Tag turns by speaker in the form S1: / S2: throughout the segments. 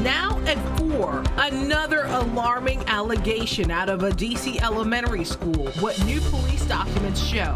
S1: Now at 4, another alarming allegation out of a D.C. elementary school. What new police documents show.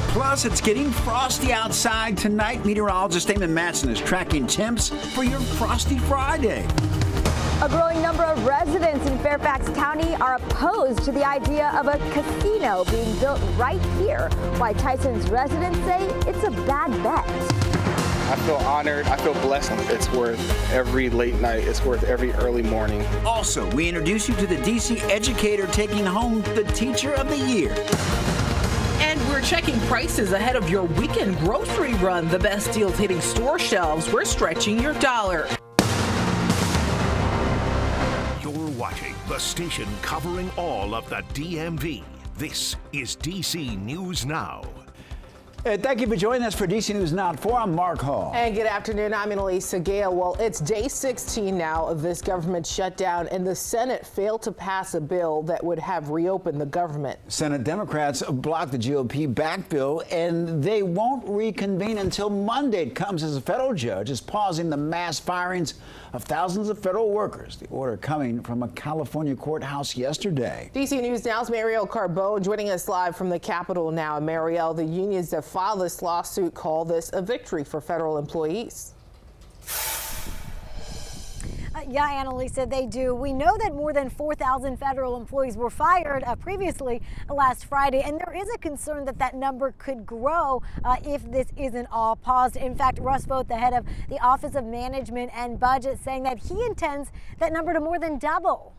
S2: Plus, it's getting frosty outside tonight. Meteorologist Damon Matson is tracking temps for your Frosty Friday.
S3: A growing number of residents in Fairfax County are opposed to the idea of a casino being built right here. Why Tyson's residents say it's a bad bet.
S4: I feel honored. I feel blessed. It's worth every late night. It's worth every early morning.
S2: Also, we introduce you to the D.C. educator taking home the Teacher of the Year.
S1: And we're checking prices ahead of your weekend grocery run. The best deals hitting store shelves. We're stretching your dollar.
S5: You're watching the station covering all of the DMV. This is DC News Now.
S2: Thank you for joining us for DC News Now at 4. I'm Mark Hall.
S6: And good afternoon. I'm Annalisa Gale. Well, it's day 16 now of this government shutdown, and the Senate failed to pass a bill that would have reopened the government.
S2: Senate Democrats blocked the GOP-backed bill, and they won't reconvene until Monday. It comes as a federal judge is pausing the mass firings of thousands of federal workers. The order coming from a California courthouse yesterday.
S6: DC News Now's Marielle Carbone joining us live from the Capitol now. Marielle, the unions that filed this lawsuit call this a victory for federal employees.
S7: Yeah, Annalisa, they do. We know that more than 4,000 federal employees were fired previously last Friday, and there is a concern that that number could grow if this isn't all paused. In fact, Russ Vought, the head of the Office of Management and Budget, saying that he intends that number to more than double.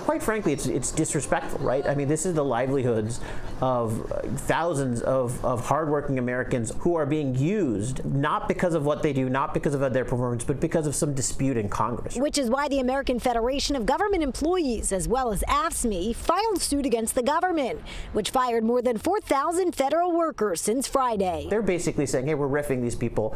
S8: Quite frankly, it's disrespectful, right? I mean, this is the livelihoods of thousands of hardworking Americans who are being used, not because of what they do, not because of their performance, but because of some dispute in Congress.
S7: Which is why the American Federation of Government Employees, as well as AFSCME, filed suit against the government, which fired more than 4,000 federal workers since Friday.
S8: They're basically saying, hey, we're riffing these people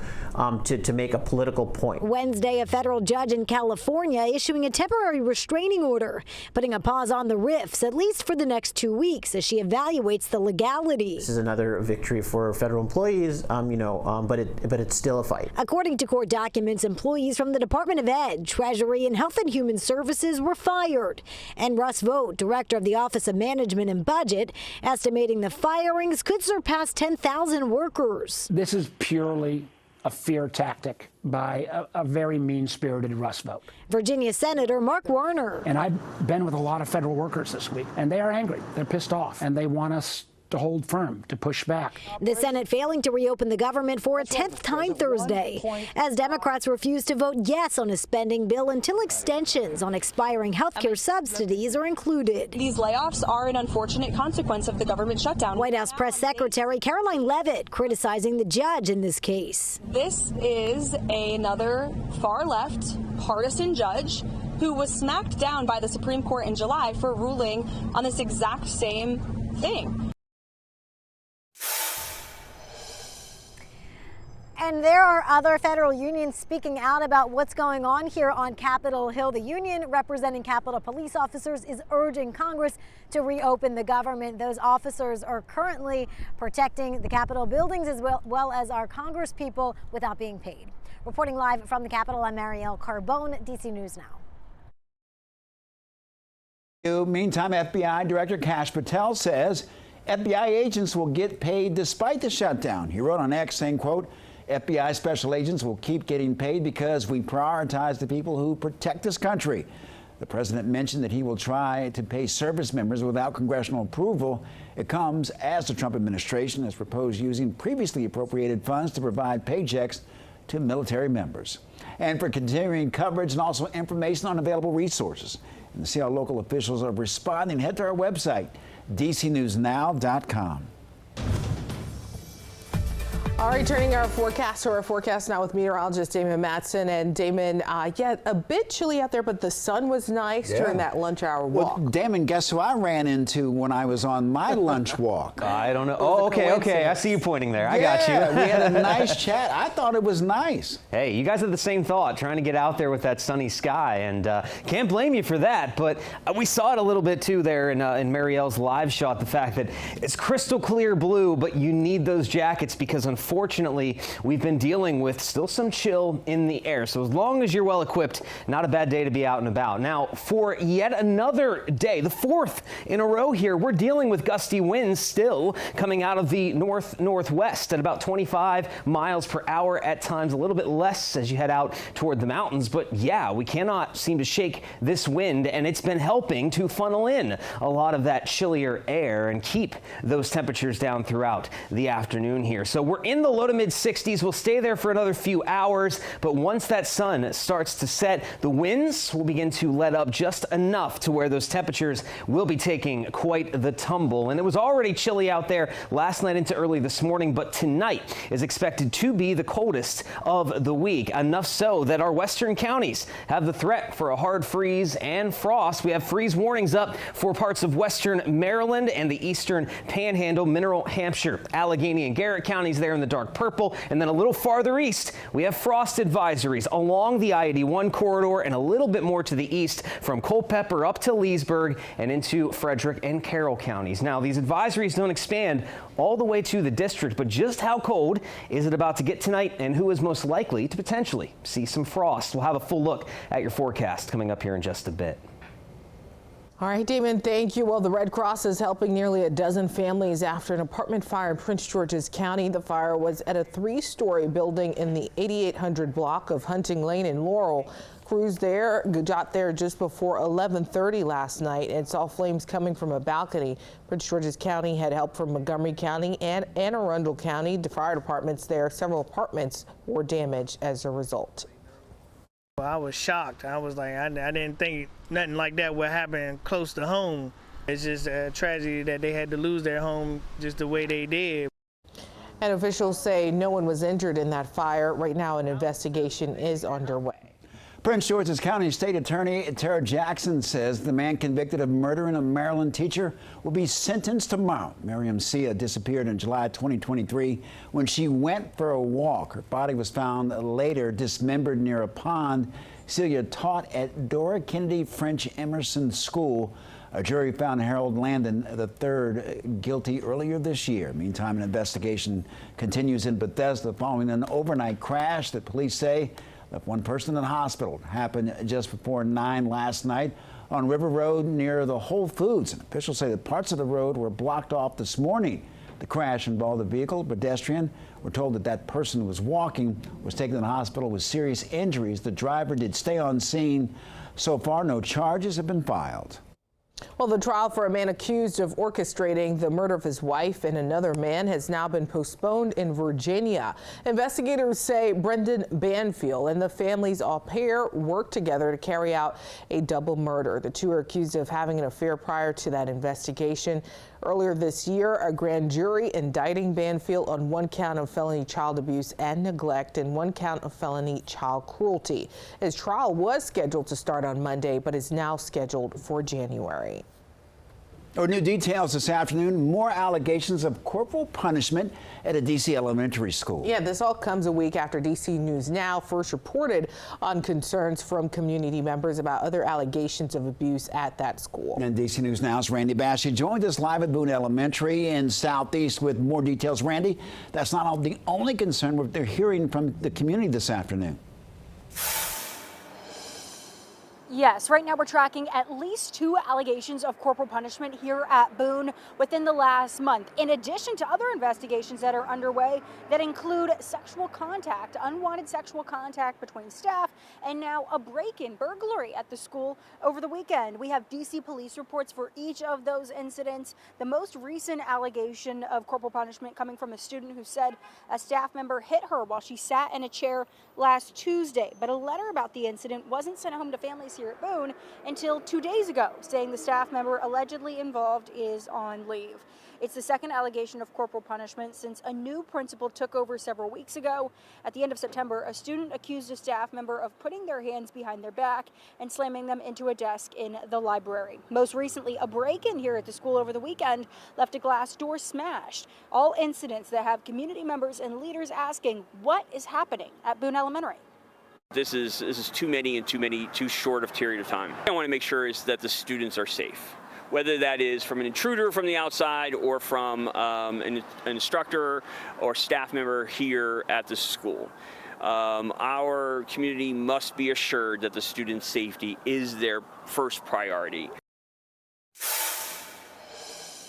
S8: to make a political point.
S7: Wednesday, a federal judge in California issuing a temporary restraining order, putting a pause on the rifts, at least for the next 2 weeks, as she evaluates the legality.
S8: This is another victory for federal employees, but it's still a fight.
S7: According to court documents, employees from the Department of Ed, Treasury, and Health and Human Services were fired. And Russ Vought, director of the Office of Management and Budget, estimating the firings could surpass 10,000 workers.
S9: This is purely a fear tactic by a very mean-spirited Russ Vought.
S7: Virginia Senator Mark Warner.
S9: And I've been with a lot of federal workers this week, and they are angry. They're pissed off, and they want us to hold firm, to push back.
S7: The Senate failing to reopen the government for a 10th time Thursday, as Democrats refuse to vote yes on a spending bill until extensions on expiring health care subsidies are included.
S10: These layoffs are an unfortunate consequence of the government shutdown.
S7: White House Press Secretary Caroline Leavitt criticizing the judge in this case.
S10: This is another far-left partisan judge who was smacked down by the Supreme Court in July for ruling on this exact same thing.
S7: And there are other federal unions speaking out about what's going on here on Capitol Hill. The union representing Capitol police officers is urging Congress to reopen the government. Those officers are currently protecting the Capitol buildings as well as our Congress people without being paid. Reporting live from the Capitol, I'm Marielle Carbone, DC News Now.
S2: Meantime, FBI Director Kash Patel says FBI agents will get paid despite the shutdown. He wrote on X saying, quote, FBI special agents will keep getting paid because we prioritize the people who protect this country. The president mentioned that he will try to pay service members without congressional approval. It comes as the Trump administration has proposed using previously appropriated funds to provide paychecks to military members. And for continuing coverage and also information on available resources and to see how local officials are responding, head to our website, dcnewsnow.com.
S6: All right, turning our forecast to our forecast now with meteorologist Damon Matson. And Damon, yeah, a bit chilly out there, but the sun was nice during that lunch hour walk.
S2: Well, Damon, guess who I ran into when I was on my lunch walk?
S11: I don't know. Oh, okay. I see you pointing there. I got you.
S2: We had a nice chat. I thought it was nice.
S11: Hey, you guys had the same thought, trying to get out there with that sunny sky, and can't blame you for that. But we saw it a little bit too there in Marielle's live shot. The fact that it's crystal clear blue, but you need those jackets because unfortunately, unfortunately, we've been dealing with still some chill in the air. So as long as you're well equipped, not a bad day to be out and about. Now, for yet another day, the fourth in a row here, we're dealing with gusty winds still coming out of the northwest at about 25 miles per hour at times, a little bit less as you head out toward the mountains. But yeah, we cannot seem to shake this wind, and it's been helping to funnel in a lot of that chillier air and keep those temperatures down throughout the afternoon here. So we're in the low to mid 60s. We'll stay there for another few hours, but once that sun starts to set, the winds will begin to let up just enough to where those temperatures will be taking quite the tumble. And it was already chilly out there last night into early this morning, but tonight is expected to be the coldest of the week, enough so that our western counties have the threat for a hard freeze and frost. We have freeze warnings up for parts of western Maryland and the eastern Panhandle, Mineral Hampshire, Allegheny and Garrett counties there in the dark purple. And then a little farther east, we have frost advisories along the I-81 corridor and a little bit more to the east from Culpeper up to Leesburg and into Frederick and Carroll counties. Now, these advisories don't expand all the way to the district, but just how cold is it about to get tonight and who is most likely to potentially see some frost? We'll have a full look at your forecast coming up here in just a bit.
S6: All right, Damon, thank you. Well, the Red Cross is helping nearly a dozen families after an apartment fire in Prince George's County. The fire was at a 3-story building in the 8800 block of Hunting Lane in Laurel. Crews there got there just before 11:30 last night and saw flames coming from a balcony. Prince George's County had help from Montgomery County and Anne Arundel County. The fire departments there, several apartments were damaged as a result.
S12: I was shocked. I was like, I didn't think nothing like that would happen close to home. It's just a tragedy that they had to lose their home just the way they did.
S6: And officials say no one was injured in that fire. Right now, an investigation is underway.
S2: Prince George's County State Attorney Tara Jackson says the man convicted of murdering a Maryland teacher will be sentenced tomorrow. Miriam Sia disappeared in July 2023 when she went for a walk. Her body was found later dismembered near a pond. Celia taught at Dora Kennedy French Emerson School. A jury found Harold Landon III guilty earlier this year. Meantime, an investigation continues in Bethesda following an overnight crash that police say left one person in the hospital. It happened just before 9 last night on River Road near the Whole Foods. And officials say that parts of the road were blocked off this morning. The crash involved a vehicle, a pedestrian. We're told that that person who was walking was taken to the hospital with serious injuries. The driver did stay on scene. So far, no charges have been filed.
S6: Well, the trial for a man accused of orchestrating the murder of his wife and another man has now been postponed in Virginia. Investigators say Brendan Banfield and the family's au pair worked together to carry out a double murder. The two are accused of having an affair prior to that investigation. Earlier this year, a grand jury indicting Banfield on 1 count of felony child abuse and neglect and 1 count of felony child cruelty. His trial was scheduled to start on Monday, but is now scheduled for January.
S2: New details this afternoon. More allegations of corporal punishment at a D.C. elementary school.
S6: Yeah, this all comes a week after D.C. News Now first reported on concerns from community members about other allegations of abuse at that school.
S2: And D.C. News Now's Randy Bassey joined us live at Boone Elementary in Southeast with more details. Randy, that's not the only concern they're hearing from the community this afternoon.
S13: Yes, right now we're tracking at least 2 allegations of corporal punishment here at Boone within the last month, in addition to other investigations that are underway that include sexual contact, unwanted sexual contact between staff, and now a break-in burglary at the school over the weekend. We have DC police reports for each of those incidents. The most recent allegation of corporal punishment coming from a student who said a staff member hit her while she sat in a chair last Tuesday, but a letter about the incident wasn't sent home to families here at Boone until 2 days ago, saying the staff member allegedly involved is on leave. It's the second allegation of corporal punishment since a new principal took over several weeks ago. At the end of September, a student accused a staff member of putting their hands behind their back and slamming them into a desk in the library. Most recently, a break-in here at the school over the weekend left a glass door smashed. All incidents that have community members and leaders asking what is happening at Boone Elementary.
S14: This is too many and too short of period of time. I want to make sure is that the students are safe. whether that is from an intruder from the outside or from an instructor or staff member here at the school. Our community must be assured that the students' safety is their first priority.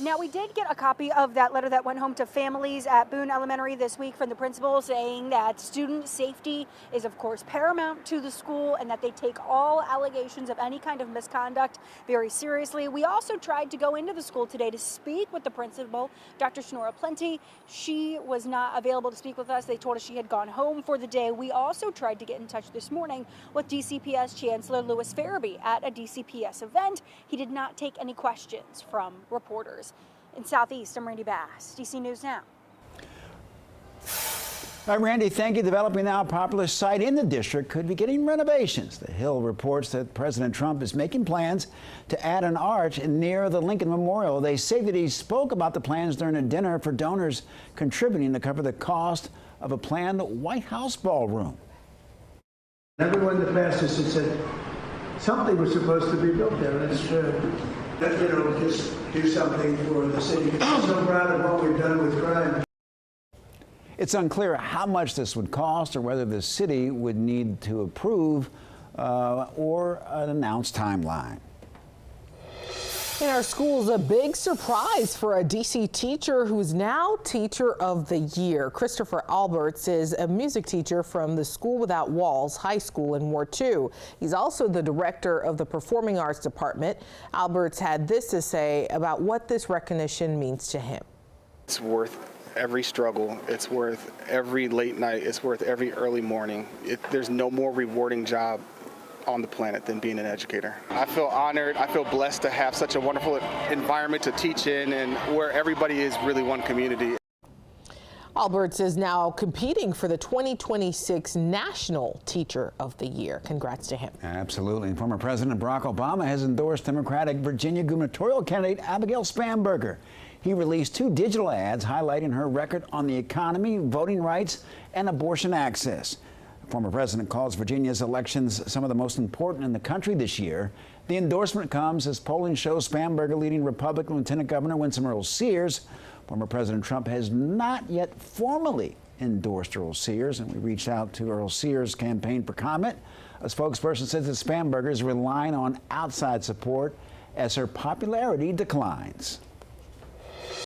S13: Now, we did get a copy of that letter that went home to families at Boone Elementary this week from the principal, saying that student safety is, of course, paramount to the school and that they take all allegations of any kind of misconduct very seriously. We also tried to go into the school today to speak with the principal, Dr. Sonora Plenty. She was not available to speak with us. They told us she had gone home for the day. We also tried to get in touch this morning with DCPS Chancellor Louis Farabee at a DCPS event. He did not take any questions from reporters. In Southeast, I'm Randy Bass, DC News Now.
S2: All right, Randy, thank you. Developing now a popular site in the district could be getting renovations. The Hill reports that President Trump is making plans to add an arch near the Lincoln Memorial. They say that he spoke about the plans during a dinner for donors contributing to cover the cost of a planned White House ballroom.
S15: Everyone that passed this had said something was supposed to be built there. That's just do something for the city. I'm so proud of what we've done with crime.
S2: It's unclear how much this would cost or whether the city would need to approve or an announced timeline.
S6: In our schools, a big surprise for a DC teacher who's now Teacher of the Year. Christopher Alberts is a music teacher from the School Without Walls High School in Ward 2. He's also the director of the Performing Arts Department. Alberts had this to say about what this recognition means to him.
S4: It's worth every struggle. It's worth every late night. It's worth every early morning. There's no more rewarding job on the planet than being an educator. I feel honored. I feel blessed to have such a wonderful environment to teach in and where everybody is really one community.
S6: Alberts is now competing for the 2026 National Teacher of the Year. Congrats to him.
S2: Absolutely. And former President Barack Obama has endorsed Democratic Virginia gubernatorial candidate Abigail Spanberger. He released 2 digital ads highlighting her record on the economy, voting rights, and abortion access. The former president calls Virginia's elections some of the most important in the country this year. The endorsement comes as polling shows Spanberger leading Republican Lieutenant Governor Winsome Earl-Sears. Former President Trump has not yet formally endorsed Earl-Sears, and we reached out to Earl-Sears' campaign for comment. A spokesperson says that Spanberger is relying on outside support as her popularity declines.